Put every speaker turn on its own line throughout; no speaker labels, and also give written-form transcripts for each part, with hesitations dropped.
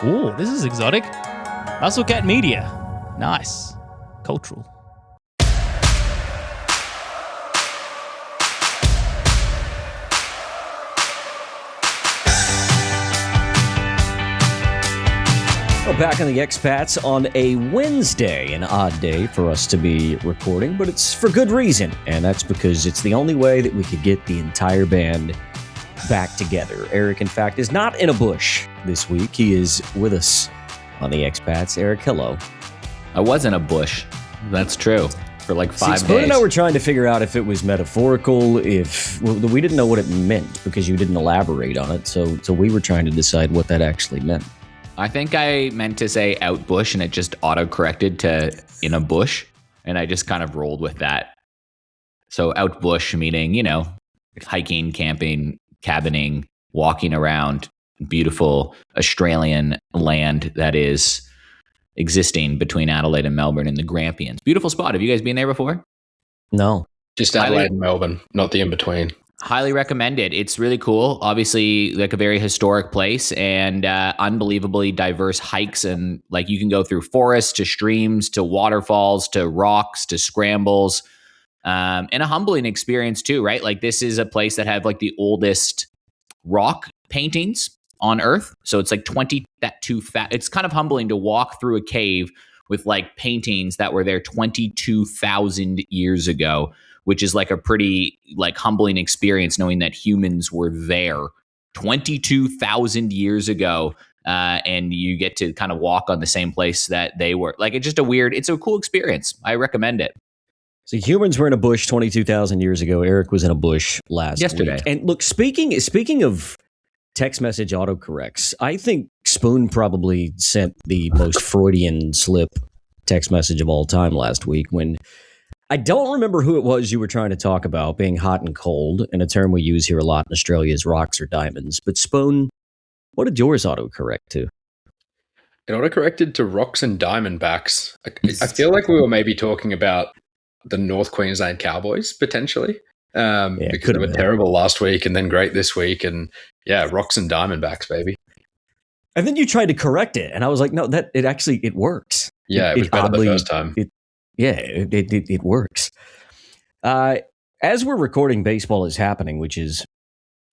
Ooh, this is exotic. Muscle Cat Media. Nice. Cultural.
Well, back on the Expats on a Wednesday, an odd day for us to be recording, but it's for good reason, and that's because it's the only way that we could get the entire band back together. Eric, in fact, is not in a bush this week. He is with us on the Expats. Eric, hello.
I was in a bush. That's true. For like 5 days.
Spoon and I were trying to figure out if it was metaphorical, if we didn't know what it meant because you didn't elaborate on it, so we were trying to decide what that actually meant.
I think I meant to say out bush and it just auto-corrected to in a bush, and I just kind of rolled with that. So out bush meaning, hiking, camping, cabining, walking around beautiful Australian land that is existing between Adelaide and Melbourne in the Grampians. Beautiful spot. Have you guys been there before?
No.
Just Adelaide and Melbourne, not the in-between.
Highly recommend it. It's really cool. Obviously, like a very historic place and unbelievably diverse hikes. And like you can go through forests to streams to waterfalls to rocks to scrambles, and a humbling experience too, right? Like this is a place that have like the oldest rock paintings on Earth. So it's like 20 that too fat. It's kind of humbling to walk through a cave with like paintings that were there 22,000 years ago, which is like a pretty like humbling experience knowing that humans were there 22,000 years ago. And you get to kind of walk on the same place that they were. Like it's just it's a cool experience. I recommend it.
So humans were in a bush 22,000 years ago. Eric was in a bush
yesterday.
Week. And look, speaking of text message autocorrects, I think Spoon probably sent the most Freudian slip text message of all time last week when I don't remember who it was you were trying to talk about being hot and cold, and a term we use here a lot in Australia is rocks or diamonds. But Spoon, what did yours autocorrect to?
It autocorrected to rocks and diamondbacks. I feel like we were maybe talking about the North Queensland Cowboys, potentially, because they were terrible last week and then great this week. And yeah, rocks and diamondbacks, baby.
And then you tried to correct it, and I was like, no, it works.
Yeah, it was better the first time.
It works. As we're recording, baseball is happening, which is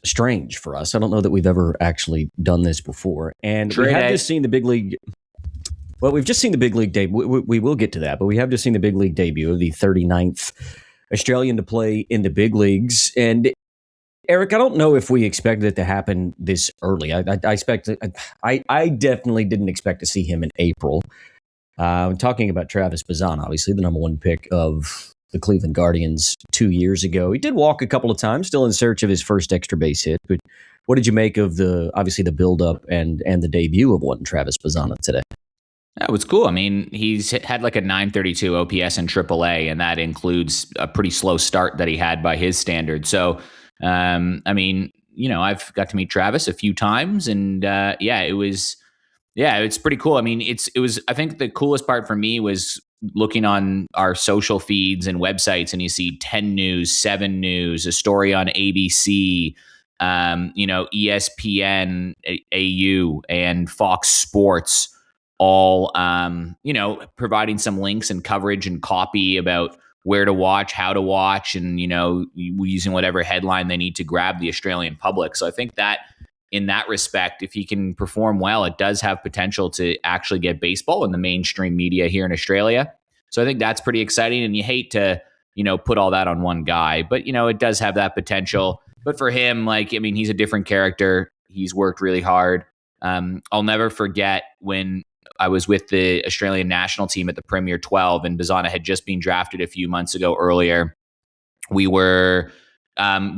strange for us. I don't know that we've ever actually done this before. And we have just seen the big league. Well, we've just seen the big league debut. We will get to that, but we have just seen the big league debut of the 39th Australian to play in the big leagues. And Eric, I don't know if we expected it to happen this early. I definitely didn't expect to see him in April. Talking about Travis Bazzana, obviously the number one pick of the Cleveland Guardians 2 years ago. He did walk a couple of times, still in search of his first extra base hit. But what did you make of the build-up and the debut of one Travis Bazzana today?
That was cool. I mean, he's had like a 932 OPS in AAA, and that includes a pretty slow start that he had by his standards. So, I mean, I've got to meet Travis a few times, and it's pretty cool. I mean, it was. I think the coolest part for me was looking on our social feeds and websites, and you see 10 News, 7 News, a story on ABC, ESPN, AU, and Fox Sports, all providing some links and coverage and copy about where to watch, how to watch, and using whatever headline they need to grab the Australian public. So I think that, in that respect, if he can perform well, it does have potential to actually get baseball in the mainstream media here in Australia. So I think that's pretty exciting, and you hate to, put all that on one guy, but, it does have that potential. But for him, he's a different character. He's worked really hard. I'll never forget when I was with the Australian national team at the Premier 12, and Bazzana had just been drafted a few months ago earlier. We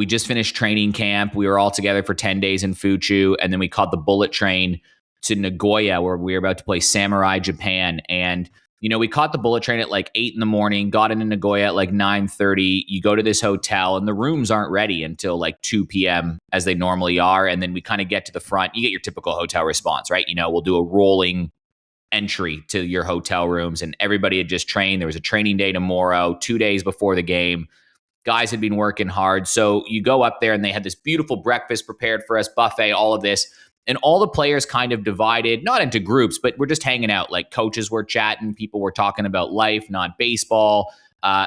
just finished training camp. We were all together for 10 days in Fuchu, and then we caught the bullet train to Nagoya, where we were about to play Samurai Japan. And, we caught the bullet train at like 8 a.m, got into Nagoya at like 9:30. You go to this hotel, and the rooms aren't ready until like 2 p.m. as they normally are. And then we kind of get to the front. You get your typical hotel response, right? We'll do a rolling entry to your hotel rooms, and everybody had just trained. There was a training day tomorrow, 2 days before the game. Guys had been working hard. So you go up there, and they had this beautiful breakfast prepared for us, buffet, all of this. And all the players kind of divided, not into groups, but we're just hanging out. Like coaches were chatting, people were talking about life, not baseball.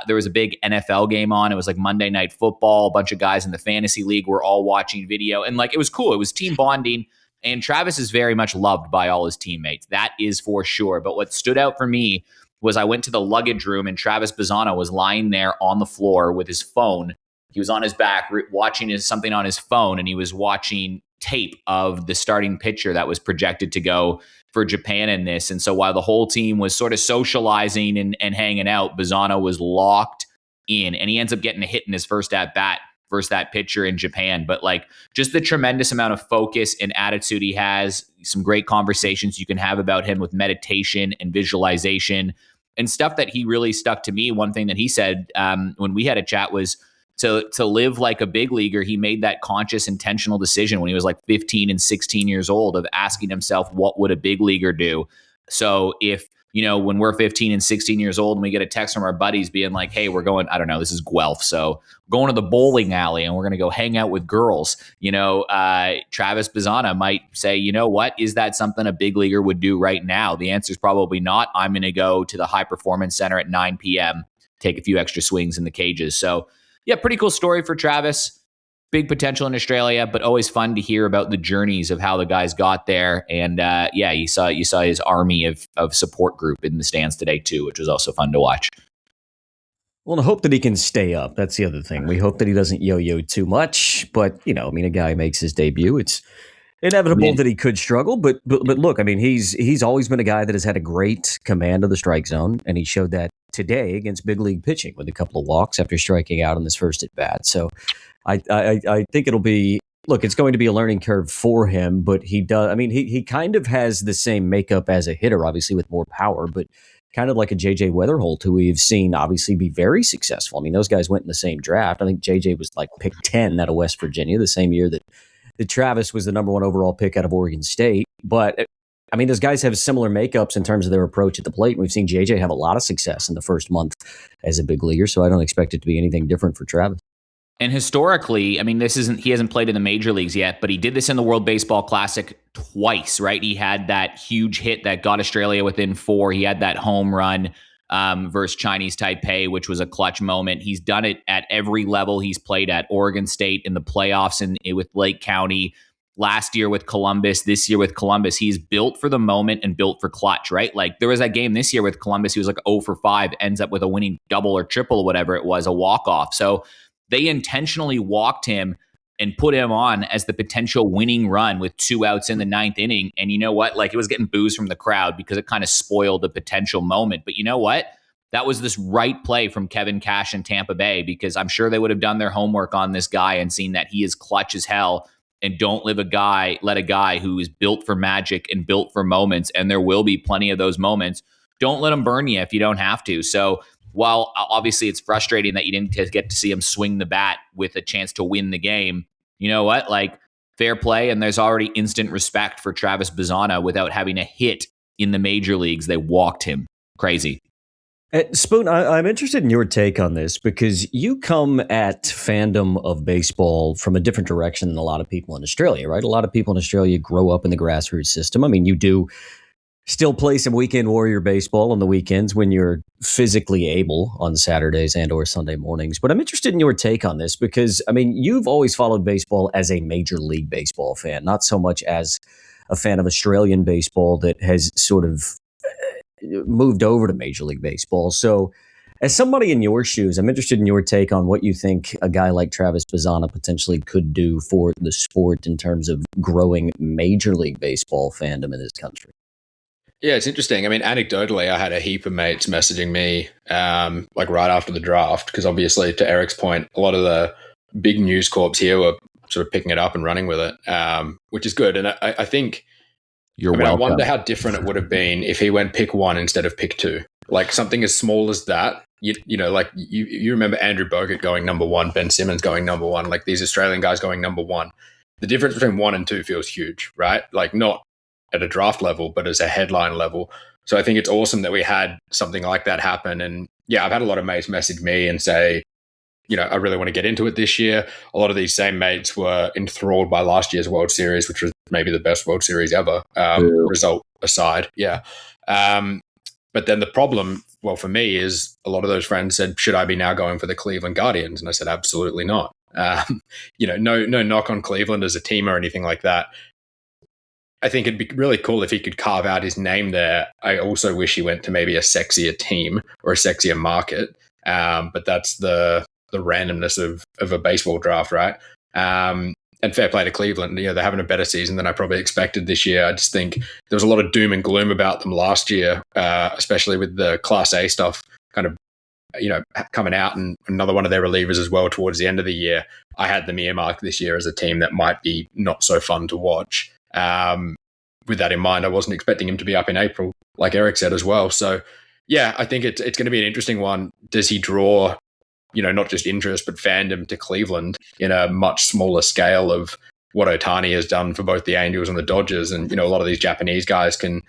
There was a big NFL game on. It was like Monday Night Football. A bunch of guys in the fantasy league were all watching video. And like it was cool. It was team bonding. And Travis is very much loved by all his teammates. That is for sure. But what stood out for me was I went to the luggage room and Travis Bazzana was lying there on the floor with his phone. He was on his back watching something on his phone, and he was watching tape of the starting pitcher that was projected to go for Japan in this. And so while the whole team was sort of socializing and hanging out, Bazzana was locked in, and he ends up getting a hit in his first at bat versus that pitcher in Japan. But like just the tremendous amount of focus and attitude he has, some great conversations you can have about him with meditation and visualization and stuff that he really stuck to me. One thing that he said when we had a chat was, to live like a big leaguer, he made that conscious, intentional decision when he was like 15 and 16 years old of asking himself, what would a big leaguer do? So if, when we're 15 and 16 years old and we get a text from our buddies being like, hey, we're going, I don't know, this is Guelph. So we're going to the bowling alley and we're going to go hang out with girls. Travis Bazzana might say, you know what? Is that something a big leaguer would do right now? The answer is probably not. I'm going to go to the high performance center at 9 p.m., take a few extra swings in the cages. So yeah, pretty cool story for Travis. Big potential in Australia, but always fun to hear about the journeys of how the guys got there. And you saw his army of support group in the stands today too, which was also fun to watch.
Well, I hope that he can stay up. That's the other thing. We hope that he doesn't yo-yo too much. But a guy makes his debut. It's inevitable that he could struggle. But look, he's always been a guy that has had a great command of the strike zone, and he showed that today against big league pitching with a couple of walks after striking out in this first at bat. So I think it'll be, it's going to be a learning curve for him, but he does. He kind of has the same makeup as a hitter, obviously with more power, but kind of like a JJ Weatherholt, who we've seen obviously be very successful. Those guys went in the same draft. I think JJ was like pick 10 out of West Virginia, the same year that Travis was the number one overall pick out of Oregon State. But those guys have similar makeups in terms of their approach at the plate. We've seen JJ have a lot of success in the first month as a big leaguer, so I don't expect it to be anything different for Travis.
And historically, he hasn't played in the major leagues yet, but he did this in the World Baseball Classic twice, right? He had that huge hit that got Australia within 4. He had that home run versus Chinese Taipei, which was a clutch moment. He's done it at every level he's played at. Oregon State in the playoffs with Lake County, last year with Columbus, this year with Columbus. He's built for the moment and built for clutch, right? Like there was that game this year with Columbus. He was like 0 for 5, ends up with a winning double or triple or whatever it was, a walk-off. So they intentionally walked him and put him on as the potential winning run with 2 outs in the 9th inning. And you know what? Like it was getting boos from the crowd because it kind of spoiled the potential moment. But you know what? That was this right play from Kevin Cash in Tampa Bay, because I'm sure they would have done their homework on this guy and seen that he is clutch as hell. And don't let a guy who is built for magic and built for moments, and there will be plenty of those moments, don't let him burn you if you don't have to. So while obviously it's frustrating that you didn't get to see him swing the bat with a chance to win the game, you know what? Like fair play, and there's already instant respect for Travis Bazzana without having a hit in the major leagues. They walked him. Crazy.
Spoon, I'm interested in your take on this, because you come at fandom of baseball from a different direction than a lot of people in Australia, right? A lot of people in Australia grow up in the grassroots system. You do still play some weekend warrior baseball on the weekends when you're physically able on Saturdays and or Sunday mornings. But I'm interested in your take on this because, you've always followed baseball as a Major League Baseball fan, not so much as a fan of Australian baseball that has sort of moved over to Major League Baseball. So as somebody in your shoes, I'm interested in your take on what you think a guy like Travis Bazzana potentially could do for the sport in terms of growing Major League Baseball fandom in this country.
Yeah, it's interesting. Anecdotally, I had a heap of mates messaging me right after the draft, because obviously, to Eric's point, a lot of the big news corps here were sort of picking it up and running with it, which is good. And I think I wonder how different it would have been if he went pick 1 instead of pick 2. Like something as small as that. You remember Andrew Bogut going number 1, Ben Simmons going number 1, like these Australian guys going number 1. The difference between 1 and 2 feels huge, right? Like not at a draft level, but as a headline level. So I think it's awesome that we had something like that happen. And yeah, I've had a lot of mates message me and say, I really want to get into it this year. A lot of these same mates were enthralled by last year's World Series, which was maybe the best World Series ever, result aside. Yeah. But then the problem, well, for me, is a lot of those friends said, should I be now going for the Cleveland Guardians? And I said, absolutely not. No knock on Cleveland as a team or anything like that. I think it'd be really cool if he could carve out his name there. I also wish he went to maybe a sexier team or a sexier market. But that's the randomness of a baseball draft, right? And fair play to Cleveland. They're having a better season than I probably expected this year. I just think there was a lot of doom and gloom about them last year, especially with the Class A stuff kind of, coming out, and another one of their relievers as well towards the end of the year. I had them earmarked this year as a team that might be not so fun to watch. With that in mind, I wasn't expecting him to be up in April, like Eric said as well. So, yeah, I think it's going to be an interesting one. Does he draw, not just interest, but fandom to Cleveland in a much smaller scale of what Ohtani has done for both the Angels and the Dodgers? And, a lot of these Japanese guys can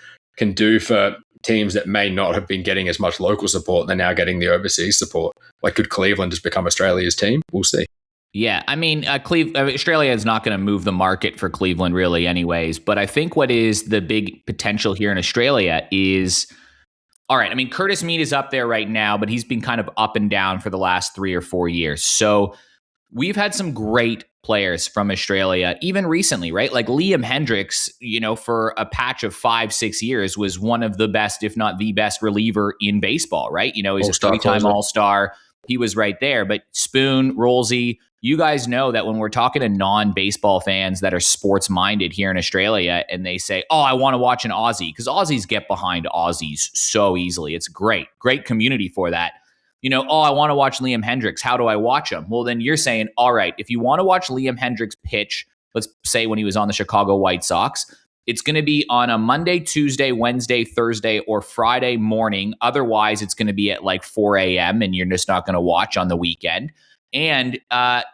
do for teams that may not have been getting as much local support. They're now getting the overseas support. Like, could Cleveland just become Australia's team? We'll see.
Yeah, I mean, Australia is not going to move the market for Cleveland really anyways. But I think what is the big potential here in Australia is, all right, I mean, Curtis Mead is up there right now, but he's been kind of up and down for the last 3 or 4 years. So we've had some great players from Australia, even recently, right? Like Liam Hendriks, for a patch of 5-6 years was one of the best, if not the best reliever in baseball, right? He's a 3-time All-Star. He was right there. But Spoon, Rolsey, you guys know that when we're talking to non-baseball fans that are sports-minded here in Australia and they say, oh, I want to watch an Aussie, because Aussies get behind Aussies so easily. It's great community for that. Oh, I want to watch Liam Hendriks. How do I watch him? Well, then you're saying, all right, if you want to watch Liam Hendriks pitch, let's say when he was on the Chicago White Sox, it's going to be on a Monday, Tuesday, Wednesday, Thursday, or Friday morning. Otherwise, it's going to be at like 4 a.m. and you're just not going to watch on the weekend. And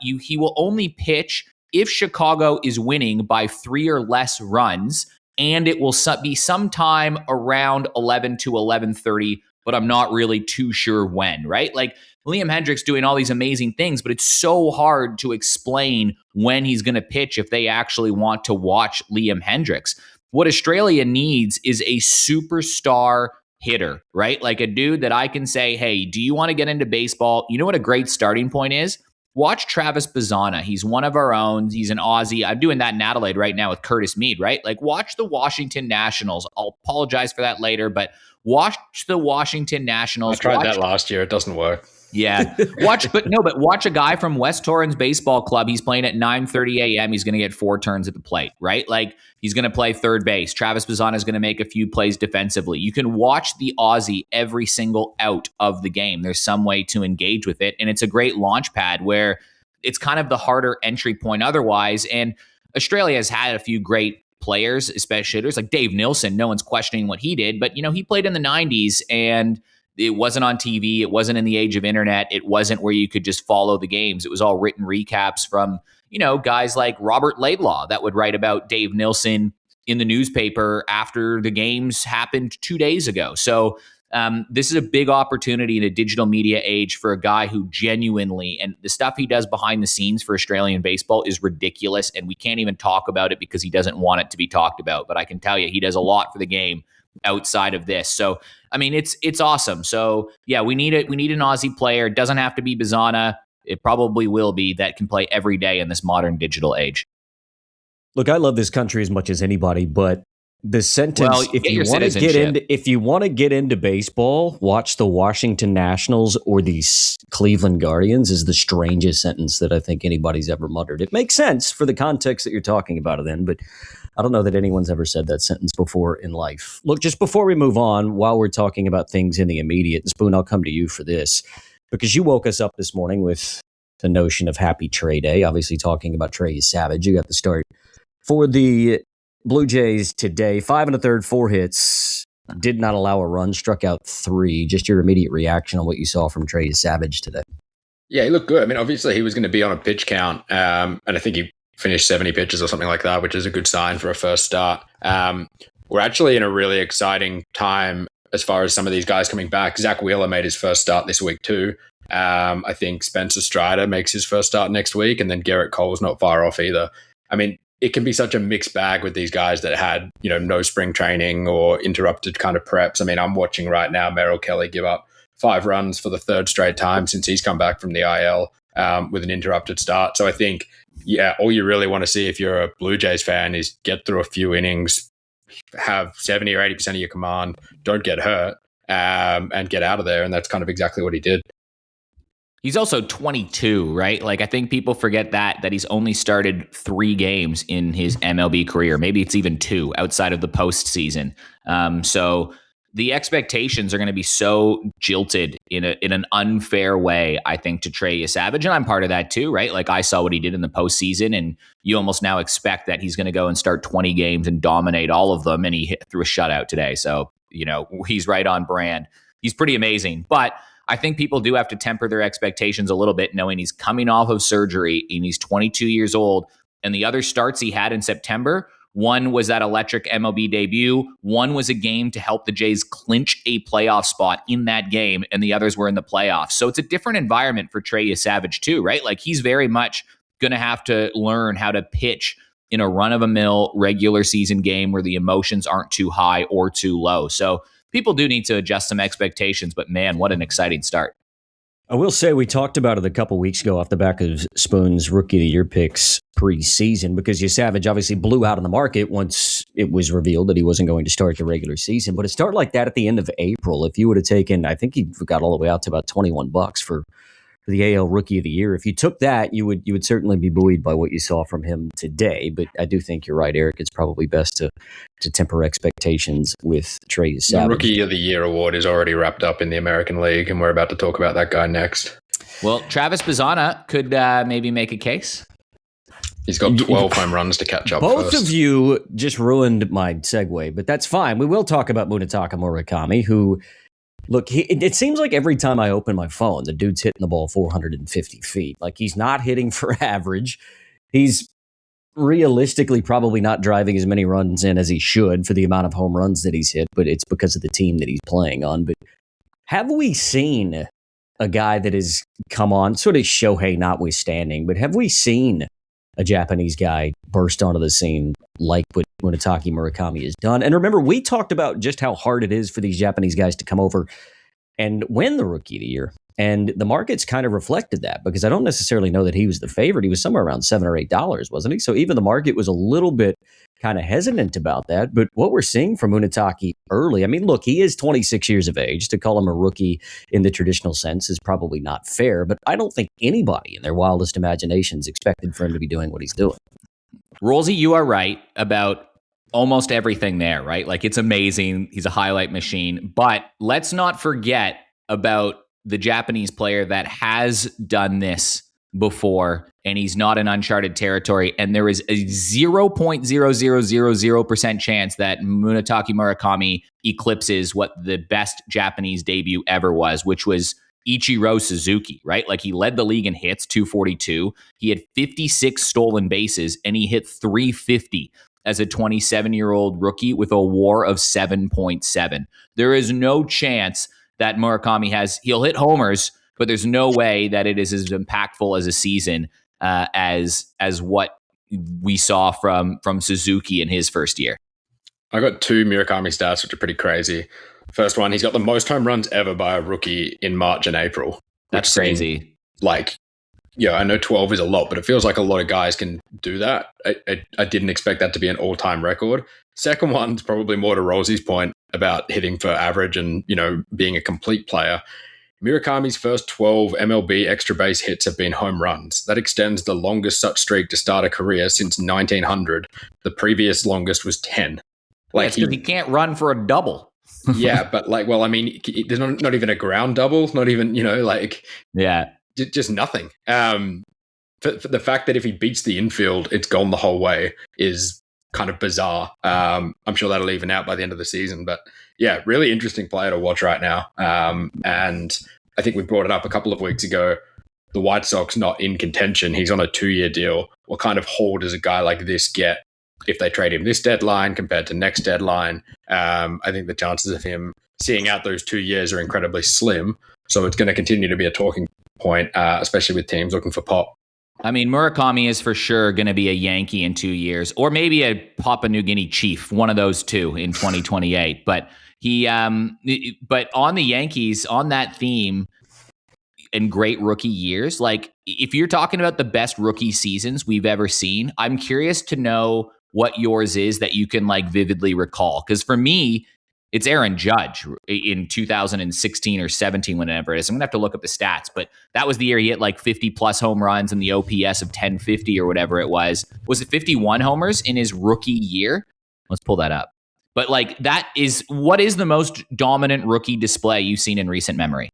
he will only pitch if Chicago is winning by 3 or less runs, and it will be sometime around 11 to 11:30, but I'm not really too sure when, right? Like Liam Hendriks doing all these amazing things, but it's so hard to explain when he's going to pitch if they actually want to watch Liam Hendriks. What Australia needs is a superstar hitter, right? Like a dude that I can say, hey, do you want to get into baseball? You know what a great starting point is? Watch Travis Bazzana. He's one of our own. He's an Aussie. I'm doing that in Adelaide right now with Curtis Mead, right? Like watch the Washington Nationals. I'll apologize for that later, but watch the Washington Nationals.
I tried that last year. It doesn't work.
Yeah. Watch a guy from West Torrens Baseball Club. He's playing at 9:30 a.m. He's going to get 4 turns at the plate, right? Like he's going to play third base. Travis Bazzana is going to make a few plays defensively. You can watch the Aussie every single out of the game. There's some way to engage with it. And it's a great launch pad where it's kind of the harder entry point otherwise. And Australia has had a few great players, especially hitters like Dave Nilsson. No one's questioning what he did, but he played in the 90s and it wasn't on TV. It wasn't in the age of internet. It wasn't where you could just follow the games. It was all written recaps from, guys like Robert Laidlaw that would write about Dave Nilsson in the newspaper after the games happened 2 days ago. So this is a big opportunity in a digital media age for a guy who genuinely, and the stuff he does behind the scenes for Australian baseball is ridiculous. And we can't even talk about it because he doesn't want it to be talked about. But I can tell you, he does a lot for the game outside of this. So, I mean, it's awesome. So yeah, we need an Aussie player. It doesn't have to be Bazzana. It probably will be, that can play every day in this modern digital age.
Look, I love this country as much as anybody, but the sentence, if you want to get into baseball, watch the Washington Nationals or the Cleveland Guardians is the strangest sentence that I think anybody's ever muttered. It makes sense for the context that you're talking about it in, but I don't know that anyone's ever said that sentence before in life. Look, just before we move on, while we're talking about things in the immediate, and Spoon, I'll come to you for this, because you woke us up this morning with the notion of Happy Trey Day, obviously talking about Trey Yesavage. You got the start for the Blue Jays today. 5 1/3, 4 hits, did not allow a run, struck out 3. Just your immediate reaction on what you saw from Trey Yesavage today.
Yeah, he looked good. I mean, obviously he was going to be on a pitch count, and I think he finished 70 pitches or something like that, which is a good sign for a first start. We're actually in a really exciting time as far as some of these guys coming back. Zach Wheeler made his first start this week too. I think Spencer Strider makes his first start next week, and then Garrett Cole's not far off either. I mean, it can be such a mixed bag with these guys that had, no spring training or interrupted kind of preps. I mean, I'm watching right now Merrill Kelly give up 5 runs for the 3rd straight time since he's come back from the IL with an interrupted start. So I think, all you really want to see if you're a Blue Jays fan is get through a few innings, have 70 or 80% of your command, don't get hurt, and get out of there. And that's kind of exactly what he did.
He's also 22, right? Like, I think people forget that he's only started 3 games in his MLB career. Maybe it's even 2 outside of the postseason. So the expectations are going to be so jilted in an unfair way, I think, to Trey Yesavage. And I'm part of that too, right? Like, I saw what he did in the postseason, and you almost now expect that he's going to go and start 20 games and dominate all of them. And he threw a shutout today. So, he's right on brand. He's pretty amazing. But I think people do have to temper their expectations a little bit, knowing he's coming off of surgery and he's 22 years old. And the other starts he had in September, one was that electric MLB debut. One was a game to help the Jays clinch a playoff spot in that game, and the others were in the playoffs. So it's a different environment for Trey Yesavage too, right? Like, he's very much going to have to learn how to pitch in a run-of-the-mill regular season game where the emotions aren't too high or too low. So people do need to adjust some expectations, but man, what an exciting start.
I will say we talked about it a couple weeks ago off the back of Spoon's Rookie of the Year picks preseason, because Yesavage obviously blew out in the market once it was revealed that he wasn't going to start the regular season. But a start like that at the end of April, if you would have taken, I think he got all the way out to about $21 for the AL Rookie of the Year. If you took that, you would certainly be buoyed by what you saw from him today. But I do think you're right, Eric. It's probably best to temper expectations with Trey Yesavage.
The Rookie of the Year award is already wrapped up in the American League, and we're about to talk about that guy next.
Well, Travis Bazzana could maybe make a case.
He's got 12 home runs to catch up.
Both
first.
of you just ruined my segue, but that's fine. We will talk about Munetaka Murakami, who... Look, it seems like every time I open my phone, the dude's hitting the ball 450 feet. Like, he's not hitting for average. He's realistically probably not driving as many runs in as he should for the amount of home runs that he's hit, but it's because of the team that he's playing on. But have we seen a guy that has come on, sort of Shohei notwithstanding, but have we seen a Japanese guy burst onto the scene like what Munetaka Murakami has done? And remember, we talked about just how hard it is for these Japanese guys to come over and win the Rookie of the Year. And the market's kind of reflected that, because I don't necessarily know that he was the favorite. He was somewhere around $7 or $8, wasn't he? So even the market was a little bit kind of hesitant about that. But what we're seeing from Munetaka early, I mean, look, he is 26 years of age. To call him a rookie in the traditional sense is probably not fair, but I don't think anybody in their wildest imaginations expected for him to be doing what he's doing.
Rolsey, you are right about almost everything there, right? Like, it's amazing. He's a highlight machine. But let's not forget about the Japanese player that has done this before, and he's not in uncharted territory. And there is a 0.0000% chance that Munetaka Murakami eclipses what the best Japanese debut ever was, which was Ichiro Suzuki, right? Like, he led the league in hits, 242. He had 56 stolen bases, and he hit 350 as a 27-year-old rookie with a WAR of 7.7. There is no chance that Murakami he'll hit homers, but there's no way that it is as impactful as a season as what we saw from Suzuki in his first year.
I got 2 Murakami stats, which are pretty crazy. First one, he's got the most home runs ever by a rookie in March and April.
That's crazy.
Like, yeah, I know 12 is a lot, but it feels like a lot of guys can do that. I didn't expect that to be an all-time record. Second one's probably more to Rolsey's point about hitting for average and, being a complete player. Murakami's first 12 MLB extra base hits have been home runs. That extends the longest such streak to start a career since 1900. The previous longest was 10.
Like, he can't run for a double.
Yeah, but there's not even a ground double, not even, just nothing. For the fact that if he beats the infield, it's gone the whole way is kind of bizarre. I'm sure that'll even out by the end of the season, but yeah, really interesting player to watch right now. And I think we brought it up a couple of weeks ago. The White Sox not in contention. He's on a 2-year deal. What kind of haul does a guy like this get if they trade him this deadline compared to next deadline? I think the chances of him seeing out those 2 years are incredibly slim. So it's going to continue to be a talking point, especially with teams looking for pop.
I mean, Murakami is for sure going to be a Yankee in 2 years, or maybe a Papua New Guinea Chief, one of those two in 2028. But but on the Yankees, on that theme, and great rookie years, like if you're talking about the best rookie seasons we've ever seen, I'm curious to know what yours is that you can like vividly recall. Because for me, it's Aaron Judge in 2016 or 17, whenever it is. I'm going to have to look up the stats, but that was the year he hit like 50 plus home runs and the OPS of 1050 or whatever it was. Was it 51 homers in his rookie year? Let's pull that up. But like what is the most dominant rookie display you've seen in recent memory?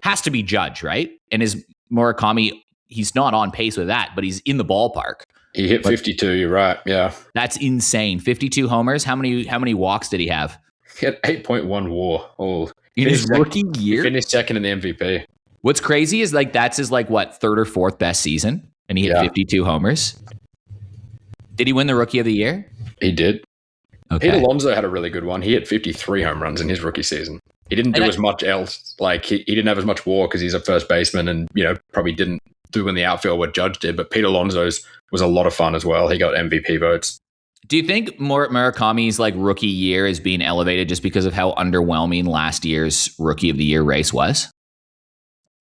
Has to be Judge, right? And is Murakami, he's not on pace with that, but he's in the ballpark.
He hit 52, you're right. Yeah.
That's insane. 52 homers. How many walks did he have?
He had 8.1 WAR.
In his rookie year?
He finished second in the MVP.
What's crazy is like that's his like what, third or fourth best season, and he hit 52 homers. Did he win the Rookie of the Year?
He did.
Okay.
Pete Alonso had a really good one. He hit 53 home runs in his rookie season. He didn't do as much else. Like he didn't have as much WAR because he's a first baseman, and probably didn't do in the outfield what Judge did. But Pete Alonso's was a lot of fun as well. He got MVP votes.
Do you think Murakami's like rookie year is being elevated just because of how underwhelming last year's Rookie of the Year race was?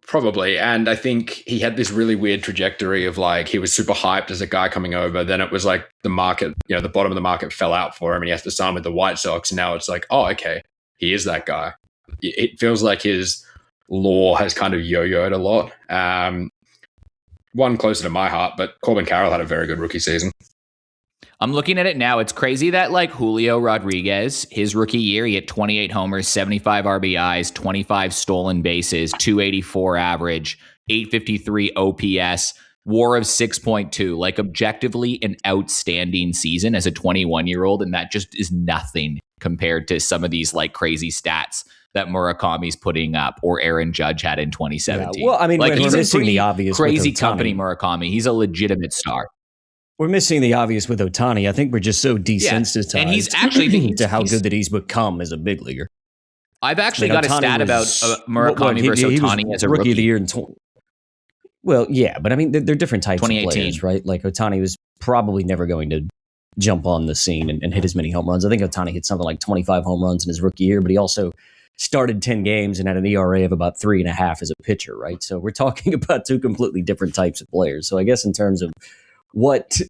Probably. And I think he had this really weird trajectory of like, he was super hyped as a guy coming over. Then it was like the market, the bottom of the market fell out for him and he has to sign with the White Sox. And now it's like, oh, okay, he is that guy. It feels like his lore has kind of yo-yoed a lot. One closer to my heart, but Corbin Carroll had a very good rookie season.
I'm looking at it now. It's crazy that like Julio Rodriguez, his rookie year, he hit 28 homers, 75 RBIs, 25 stolen bases, 284 average, 853 OPS, WAR of 6.2. Like objectively an outstanding season as a 21-year-old, and that just is nothing compared to some of these like crazy stats that Murakami's putting up or Aaron Judge had in 2017.
Yeah, well, I mean,
like
he's missing the obvious.
Crazy company, Murakami. He's a legitimate star.
We're missing the obvious with Ohtani. I think we're just so desensitized
and he's actually
to how good that he's become as a big leaguer.
I've actually got a stat about Murakami versus Ohtani as a rookie
of the year. Well, yeah, but I mean, they're different types of players, right? Like Ohtani was probably never going to jump on the scene and hit as many home runs. I think Ohtani hit something like 25 home runs in his rookie year, but he also started 10 games and had an ERA of about 3.5 as a pitcher, right? So we're talking about two completely different types of players. So I guess in terms of what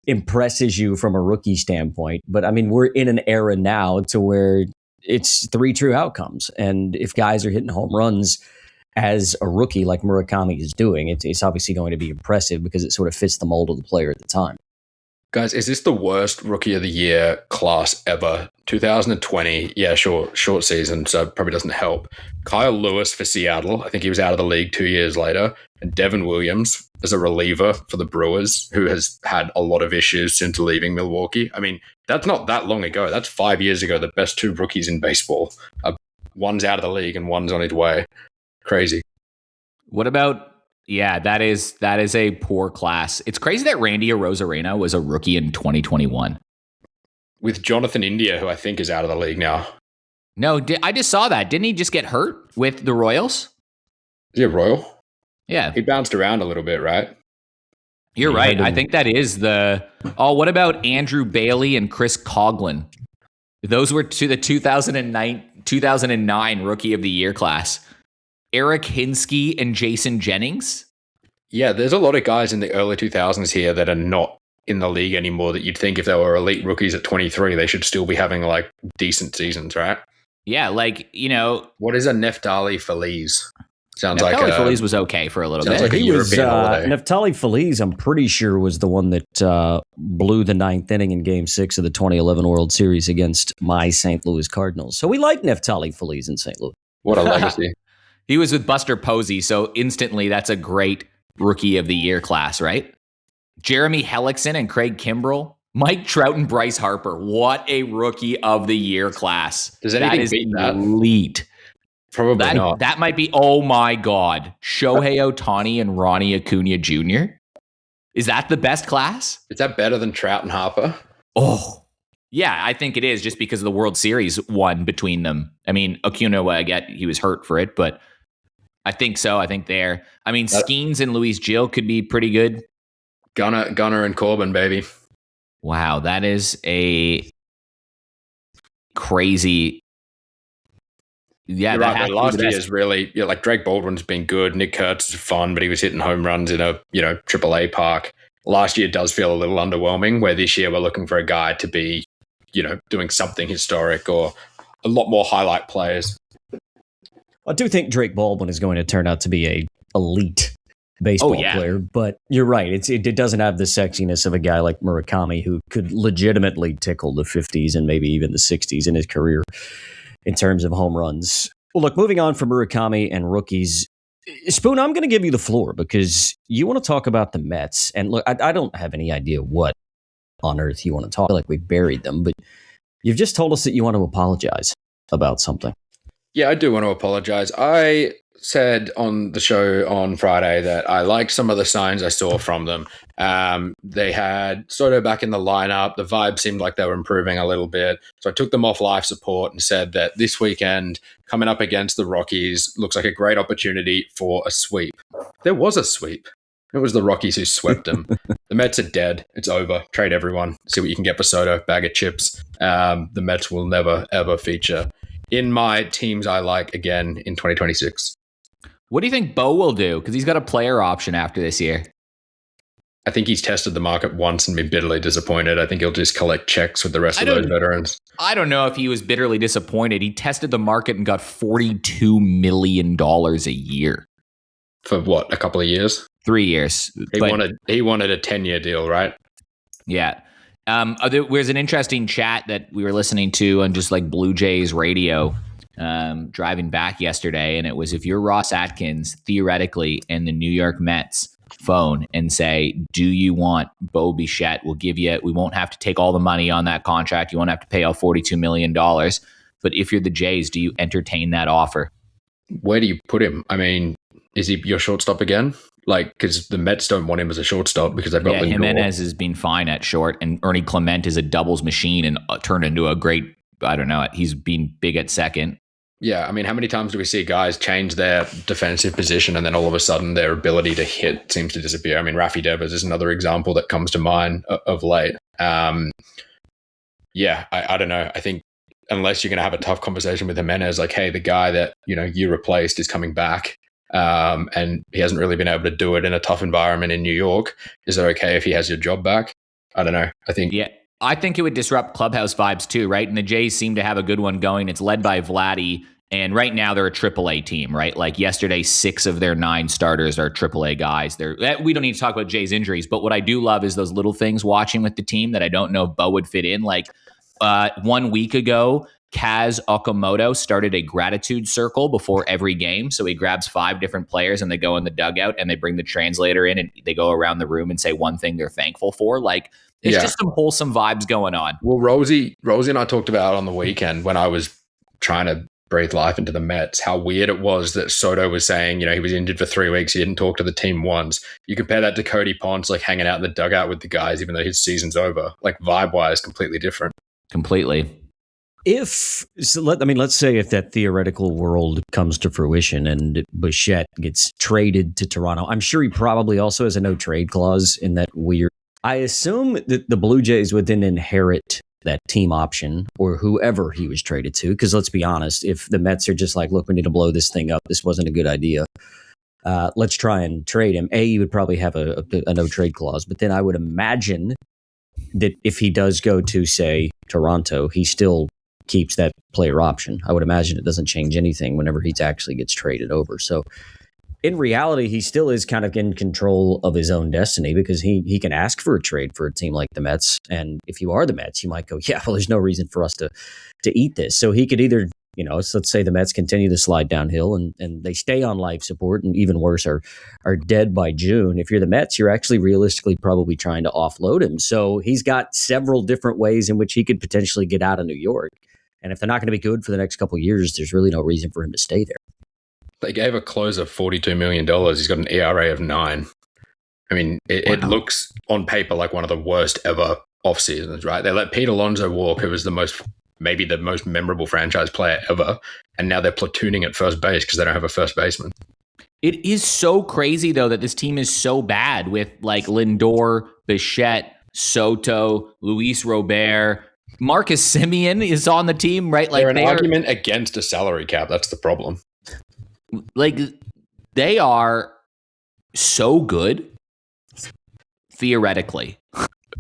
impresses you from a rookie standpoint, but I mean, we're in an era now to where it's three true outcomes. And if guys are hitting home runs as a rookie like Murakami is doing, it's obviously going to be impressive because it sort of fits the mold of the player at the time.
Guys, is this the worst Rookie of the Year class ever? 2020, yeah, short season, so it probably doesn't help. Kyle Lewis for Seattle. I think he was out of the league 2 years later. And Devin Williams as a reliever for the Brewers, who has had a lot of issues since leaving Milwaukee. I mean, that's not that long ago. That's 5 years ago, the best two rookies in baseball. One's out of the league and one's on his way. Crazy.
What about... Yeah, that is a poor class. It's crazy that Randy Arozarena was a rookie in 2021.
With Jonathan India, who I think is out of the league now.
No, I just saw that. Didn't he just get hurt with the Royals?
Is he a Royal?
Yeah.
He bounced around a little bit, right?
You're right. I think that is the... Oh, what about Andrew Bailey and Chris Coughlin? Those were to the 2009 Rookie of the Year class. Eric Hinsky and Jason Jennings.
Yeah, there's a lot of guys in the early 2000s here that are not in the league anymore that you'd think if they were elite rookies at 23, they should still be having like decent seasons, right?
Yeah, like,
What is a Neftali Feliz? Sounds
Neftali
like
Feliz was okay for a little bit.
Like
he was Neftali Feliz, I'm pretty sure, was the one that blew the ninth inning in Game 6 of the 2011 World Series against my St. Louis Cardinals. So we like Neftali Feliz in St. Louis.
What a legacy.
He was with Buster Posey, so instantly that's a great Rookie of the Year class, right? Jeremy Hellickson and Craig Kimbrell. Mike Trout and Bryce Harper. What a Rookie of the Year class.
Does anything beat that?
Elite.
Probably not.
That might be, oh my God, Shohei Ohtani and Ronnie Acuna Jr.? Is that the best class?
Is that better than Trout and Harper?
Oh, yeah, I think it is just because of the World Series won between them. I mean, Acuna, I get he was hurt for it, but I think so. I think there. I mean, Skeens and Luis Gil could be pretty good.
Gunnar and Corbin, baby.
Wow, that is a crazy. Yeah,
you're right. Last year is really like Drake Baldwin's been good. Nick Kurtz is fun, but he was hitting home runs in a AAA park. Last year does feel a little underwhelming. Where this year we're looking for a guy to be, doing something historic or a lot more highlight players.
I do think Drake Baldwin is going to turn out to be a elite baseball player, but you're right. It doesn't have the sexiness of a guy like Murakami, who could legitimately tickle the 50s and maybe even the 60s in his career in terms of home runs. Well, look, moving on from Murakami and rookies, Spoon, I'm going to give you the floor because you want to talk about the Mets. And look, I don't have any idea what on earth you want to talk. Like we buried them, but you've just told us that you want to apologize about something.
Yeah, I do want to apologize. I said on the show on Friday that I liked some of the signs I saw from them. They had Soto back in the lineup. The vibe seemed like they were improving a little bit. So I took them off life support and said that this weekend, coming up against the Rockies, looks like a great opportunity for a sweep. There was a sweep. It was the Rockies who swept them. The Mets are dead. It's over. Trade everyone. See what you can get for Soto. Bag of chips. The Mets will never, ever feature in my teams I like again in 2026.
What do you think Bo will do? Because he's got a player option after this year.
I think he's tested the market once and been bitterly disappointed. I think he'll just collect checks with the rest of those veterans.
I don't know if he was bitterly disappointed. He tested the market and got $42 million a year.
For what, a couple of years?
3 years.
He wanted a 10-year deal, right?
Yeah. There's an interesting chat that we were listening to on just like Blue Jays radio driving back yesterday. And it was, if you're Ross Atkins, theoretically, and the New York Mets phone and say, do you want Bo Bichette? We won't have to take all the money on that contract. You won't have to pay all $42 million. But if you're the Jays, do you entertain that offer?
Where do you put him? I mean, is he your shortstop again? Like, because the Mets don't want him as a shortstop because they've got Lindor.
Jimenez has been fine at short, and Ernie Clement is a doubles machine and turned into a great, I don't know, he's been big at second.
Yeah, I mean, how many times do we see guys change their defensive position and then all of a sudden their ability to hit seems to disappear? I mean, Rafi Devers is another example that comes to mind of late. I don't know. I think unless you're going to have a tough conversation with Jimenez, like, hey, the guy that you replaced is coming back. And he hasn't really been able to do it in a tough environment in New York. Is it okay if he has your job back? I don't know.
I think it would disrupt clubhouse vibes too, right? And the Jays seem to have a good one going. It's led by Vladdy, and right now they're a AAA team, right? Like yesterday, 6 of their 9 starters are AAA guys. We don't need to talk about Jays injuries, but what I do love is those little things watching with the team that I don't know if Bo would fit in. Like 1 week ago, Kaz Okamoto started a gratitude circle before every game. So he grabs 5 different players and they go in the dugout and they bring the translator in and they go around the room and say one thing they're thankful for. Like, it's just some wholesome vibes going on.
Well, Rosie and I talked about on the weekend when I was trying to breathe life into the Mets, how weird it was that Soto was saying, he was injured for 3 weeks. He didn't talk to the team once. You compare that to Cody Ponce, like hanging out in the dugout with the guys, even though his season's over, like vibe-wise, completely different.
Completely.
Let's say if that theoretical world comes to fruition and Bichette gets traded to Toronto, I'm sure he probably also has a no trade clause in that weird. I assume that the Blue Jays would then inherit that team option or whoever he was traded to. Because let's be honest, if the Mets are just like, look, we need to blow this thing up. This wasn't a good idea. Let's try and trade him. He would probably have a no trade clause. But then I would imagine that if he does go to, say, Toronto, he still keeps that player option. I would imagine it doesn't change anything whenever he actually gets traded over. So in reality, he still is kind of in control of his own destiny because he can ask for a trade for a team like the Mets. And if you are the Mets, you might go, yeah, well, there's no reason for us to eat this. So he could either, let's say the Mets continue to slide downhill and they stay on life support and even worse are dead by June. If you're the Mets, you're actually realistically probably trying to offload him. So he's got several different ways in which he could potentially get out of New York. And if they're not going to be good for the next couple of years, there's really no reason for him to stay there.
They gave a closer $42 million. He's got an ERA of 9. I mean, it looks on paper like one of the worst ever off seasons, right? They let Pete Alonso walk, who was maybe the most memorable franchise player ever. And now they're platooning at first base because they don't have a first baseman.
It is so crazy, though, that this team is so bad with like Lindor, Bichette, Soto, Luis Robert. Marcus Semien is on the team, right? Like
they're an argument against a salary cap. That's the problem.
Like, they are so good, theoretically.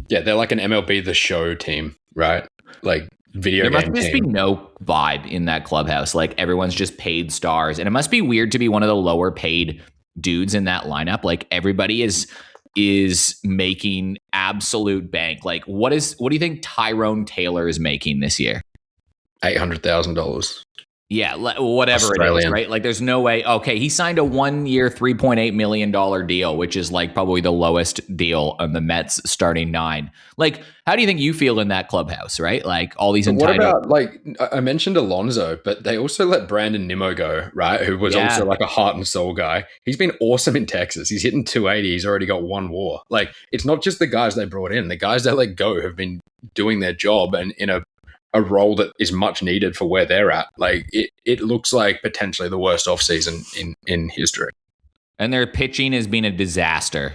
Yeah, they're like an MLB The Show team, right? Like video game
There must just
team.
be no vibe in that clubhouse. Like, everyone's just paid stars. And it must be weird to be one of the lower paid dudes in that lineup. Like, everybody is making absolute bank. Like, what do you think Tyrone Taylor is making this year?
$800,000.
Yeah, whatever Australian. It is, right? Like, there's no way. Okay, he signed a 1-year, $3.8 million deal, which is like probably the lowest deal on the Mets starting 9. Like, how do you think you feel in that clubhouse, right? Like, all these entitled.
What about, like, I mentioned Alonso, but they also let Brandon Nimmo go, right? Who was also like a heart and soul guy. He's been awesome in Texas. He's hitting 280. He's already got 1 WAR. Like, it's not just the guys they brought in. The guys they let go have been doing their job and in a role that is much needed for where they're at. Like, it looks like potentially the worst offseason in history.
And their pitching has been a disaster.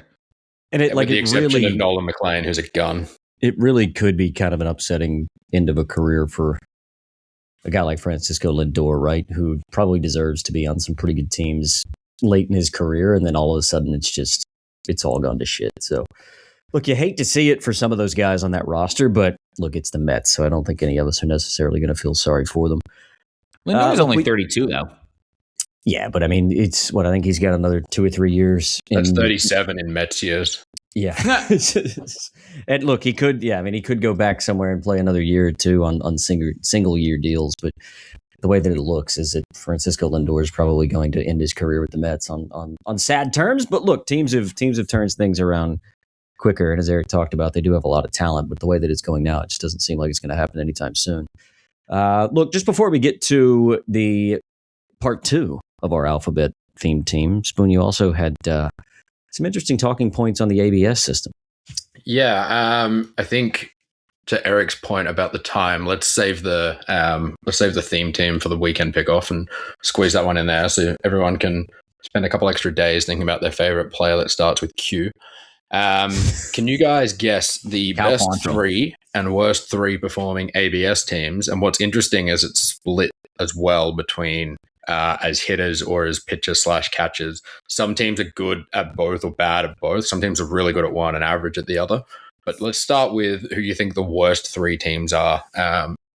And it, like,
with the exception
really,
of Nolan McLean, who's a gun.
It really could be kind of an upsetting end of a career for a guy like Francisco Lindor, right? Who probably deserves to be on some pretty good teams late in his career. And then all of a sudden it's all gone to shit. So look, you hate to see it for some of those guys on that roster, but look, it's the Mets, so I don't think any of us are necessarily going to feel sorry for them.
Lindor's only 32, though.
Yeah, but I mean, it's what I think he's got another 2 or 3 years.
That's 37 in Mets years.
Yeah. And look, he could go back somewhere and play another year or two on single year deals, but the way that it looks is that Francisco Lindor is probably going to end his career with the Mets on sad terms. But look, teams have turned things around quicker, and as Eric talked about, they do have a lot of talent, but the way that it's going now, it just doesn't seem like it's going to happen anytime soon. Look, just before we get to the part 2 of our alphabet themed team, Spoon, you also had some interesting talking points on the ABS system.
Yeah, I think to Eric's point about the time, let's save the theme team for the weekend pickoff and squeeze that one in there so everyone can spend a couple extra days thinking about their favorite player that starts with Q. Can you guys guess the best 3 and worst 3 performing ABS teams? And what's interesting is it's split as well between as hitters or as pitchers/catchers. Some teams are good at both or bad at both. Some teams are really good at one and average at the other. But let's start with who you think the worst 3 teams are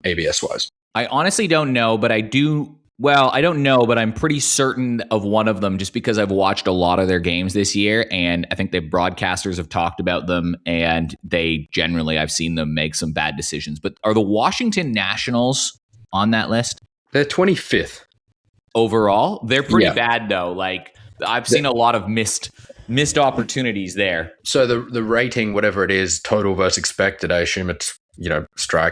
ABS-wise.
I honestly don't know, but I do. Well, I don't know, but I'm pretty certain of one of them just because I've watched a lot of their games this year, and I think the broadcasters have talked about them, and they generally, I've seen them make some bad decisions. But are the Washington Nationals on that list?
They're 25th.
Overall? They're pretty bad, though. Like, I've seen a lot of missed opportunities there.
So the rating, whatever it is, total versus expected, I assume it's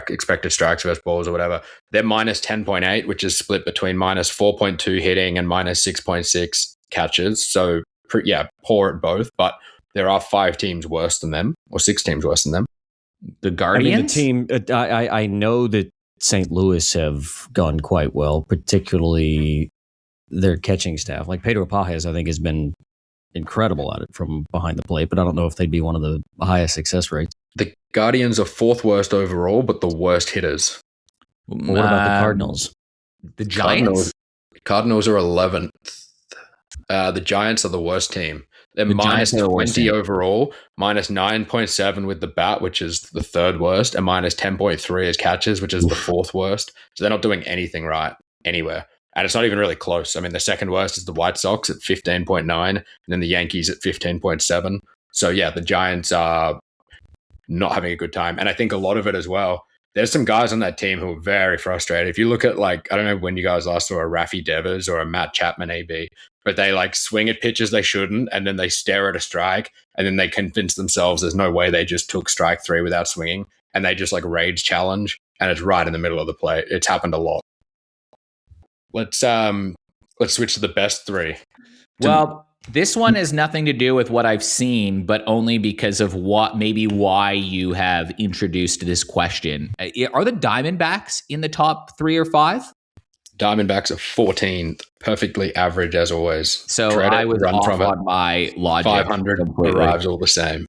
expected strikes versus balls or whatever. They're minus 10.8, which is split between minus 4.2 hitting and minus 6.6 catches. So, poor at both. But there are 5 teams worse than them, or 6 teams worse than them.
The Guardians?
I mean, the team, I know that St. Louis have gone quite well, particularly their catching staff. Like Pedro Pajes, I think, has been incredible at it from behind the plate, but I don't know if they'd be one of the highest success rates.
The Guardians are 4th worst overall, but the worst hitters.
Well, what about the Cardinals?
The Giants?
Cardinals are 11th. The Giants are the worst team. They're minus 20 overall, minus 9.7 with the bat, which is the 3rd worst, and minus 10.3 as catches, which is the 4th worst. So they're not doing anything right anywhere. And it's not even really close. I mean, the 2nd worst is the White Sox at 15.9, and then the Yankees at 15.7. So yeah, the Giants are not having a good time. And I think a lot of it as well, there's some guys on that team who are very frustrated. If you look at, like, I don't know when you guys last saw a Rafi Devers or a Matt Chapman AB, but they like swing at pitches they shouldn't, and then they stare at a strike, and then they convince themselves there's no way they just took strike 3 without swinging, and they just like rage challenge, and it's right in the middle of the plate. It's happened a lot. Let's switch to the best 3.
Well, this one has nothing to do with what I've seen, but only because of why you have introduced this question. Are the Diamondbacks in the top 3 or 5?
Diamondbacks are 14th, perfectly average as always.
So
Credit,
I was
run
off
from it.
on my logic.
500
completely.
arrives all the same.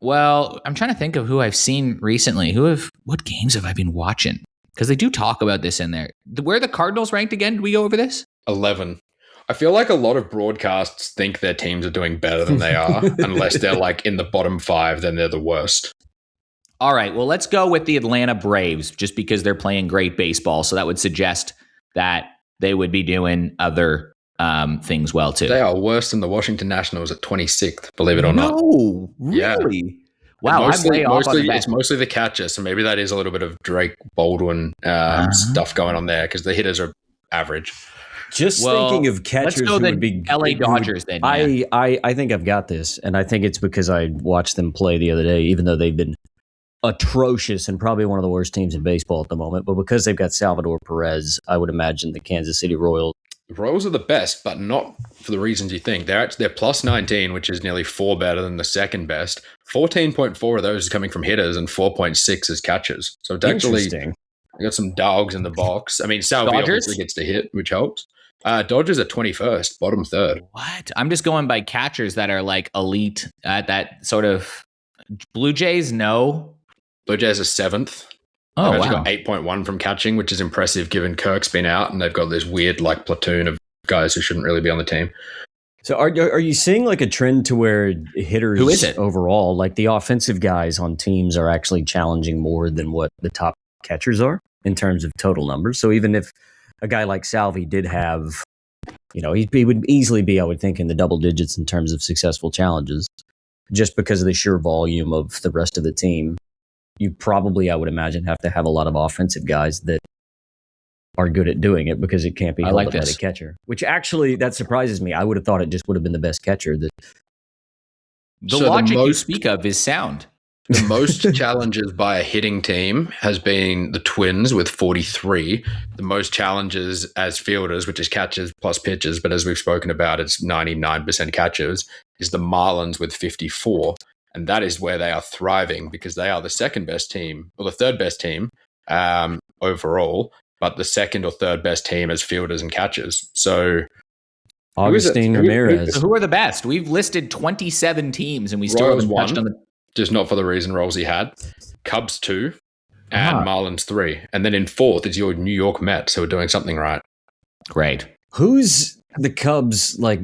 Well, I'm trying to think of who I've seen recently. What games have I been watching? Because they do talk about this in there. Where are the Cardinals ranked again? Did we go over this?
11. I feel like a lot of broadcasts think their teams are doing better than they are. Unless they're like in the bottom 5, then they're the worst.
All right, well, let's go with the Atlanta Braves just because they're playing great baseball. So that would suggest that they would be doing other things well, too.
They are worse than the Washington Nationals at 26th, believe it or not.
No, really?
Yeah.
Wow, I'm way off on
it's mostly the catcher, so maybe that is a little bit of Drake Baldwin stuff going on there because the hitters are average.
Just thinking of catchers
let's go
who would be
LA Dodgers then. Yeah.
I think I've got this, and I think it's because I watched them play the other day, even though they've been atrocious and probably one of the worst teams in baseball at the moment. But because they've got Salvador Perez, I would imagine the Kansas City Royals.
The Royals are the best, but not for the reasons you think. They're plus 19, which is nearly 4 better than the second best. 14.4 of those is coming from hitters and 4.6 is catchers. So it's actually got some dogs in the box. I mean, Salvi obviously gets to hit, which helps. Dodgers are 21st, bottom 3rd.
What? I'm just going by catchers that are like elite at that sort of. Blue Jays, no.
Blue Jays are 7th.
Oh,
they've
wow.
actually got 8.1 from catching, which is impressive given Kirk's been out and they've got this weird like platoon of guys who shouldn't really be on the team.
So are you seeing like a trend to where hitters
Who is it?
overall, like the offensive guys on teams are actually challenging more than what the top catchers are in terms of total numbers? So even if a guy like Salvi did have, he would easily be, I would think, in the double digits in terms of successful challenges, just because of the sheer volume of the rest of the team. You probably, I would imagine, have to have a lot of offensive guys that are good at doing it because it can't be held up by the catcher. Which actually, that surprises me. I would have thought it just would have been the best catcher. The
logic you speak of is sound.
The most challenges by a hitting team has been the Twins with 43. The most challenges as fielders, which is catchers plus pitchers, but as we've spoken about, it's 99% catchers, is the Marlins with 54. And that is where they are thriving because they are the second best team, or the third best team overall, but the second or third best team as fielders and catchers. So
Augustine Ramirez.
Who are the best? We've listed 27 teams and we still
Royals
haven't touched on the...
Just not for the reason Rolsey had. Cubs 2 and Marlins 3. And then in 4th is your New York Mets who are doing something right.
Great.
Who's the Cubs like